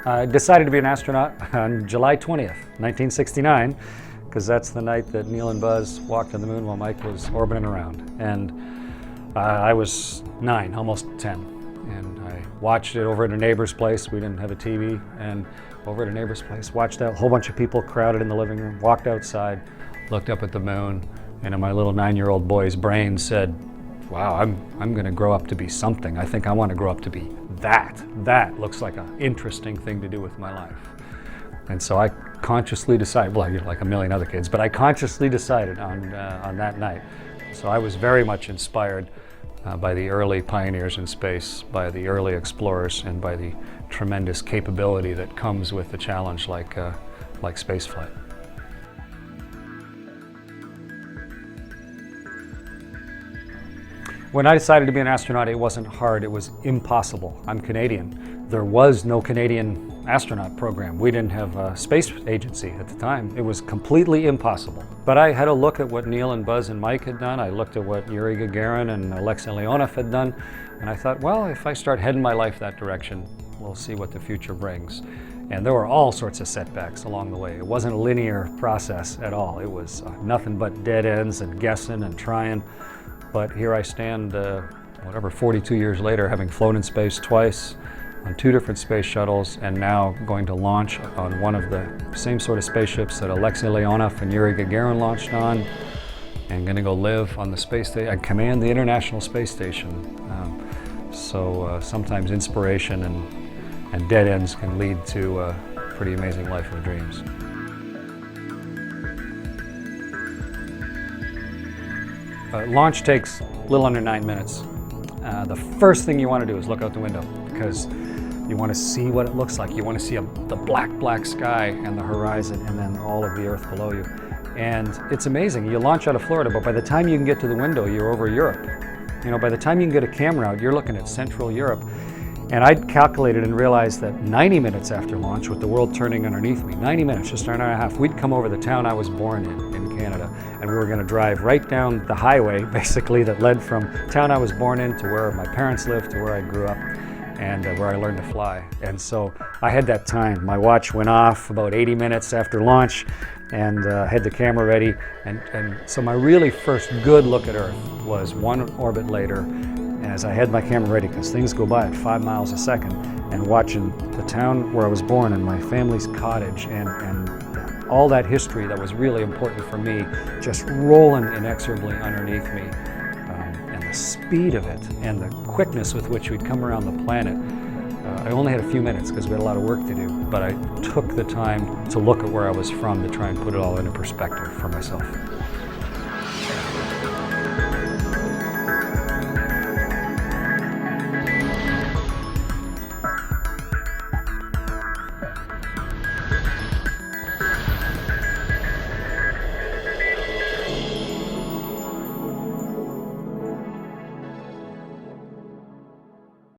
I decided to be an astronaut on July 20th, 1969, because that's the night that Neil and Buzz walked on the moon while Mike was orbiting around. And I was 9, almost 10, and I watched it over at a neighbor's place. We didn't have a TV, and over at a neighbor's place, watched a whole bunch of people crowded in the living room, walked outside, looked up at the moon, and in my little 9-year-old boy's brain said, wow, I'm going to grow up to be something. I think I want to grow up to be that. That looks like an interesting thing to do with my life. And so I consciously decided, well, like a million other kids, but I consciously decided on that night. So I was very much inspired by the early pioneers in space, by the early explorers, and by the tremendous capability that comes with a challenge like spaceflight. When I decided to be an astronaut, it wasn't hard, it was impossible. I'm Canadian. There was no Canadian astronaut program. We didn't have a space agency at the time. It was completely impossible. But I had a look at what Neil and Buzz and Mike had done. I looked at what Yuri Gagarin and Alexei Leonov had done, and I thought, well, if I start heading my life that direction, we'll see what the future brings. And there were all sorts of setbacks along the way. It wasn't a linear process at all. It was nothing but dead ends and guessing and trying. But here I stand, 42 years later, having flown in space twice, on 2 different space shuttles, and now going to launch on one of the same sort of spaceships that Alexei Leonov and Yuri Gagarin launched on, and going to go live on the space station. I command the International Space Station. So sometimes inspiration and dead ends can lead to a pretty amazing life of dreams. Launch takes a little under 9 minutes. The first thing you want to do is look out the window, because you want to see what it looks like. You want to see the black sky and the horizon, and then all of the earth below you. And it's amazing. You launch out of Florida, but by the time you can get to the window, you're over Europe. You know, by the time you can get a camera out, you're looking at Central Europe. And I'd calculated and realized that 90 minutes after launch, with the world turning underneath me, 90 minutes, just an hour and a half, we'd come over the town I was born in Canada, and we were going to drive right down the highway, basically, that led from town I was born in to where my parents lived, to where I grew up, and where I learned to fly. And so I had that time. My watch went off about 80 minutes after launch, and had the camera ready. And so my really first good look at Earth was one orbit later, as I had my camera ready, because things go by at 5 miles a second, and watching the town where I was born and my family's cottage and all that history that was really important for me just rolling inexorably underneath me, and the speed of it and the quickness with which we'd come around the planet. I only had a few minutes because we had a lot of work to do, but I took the time to look at where I was from to try and put it all into perspective for myself.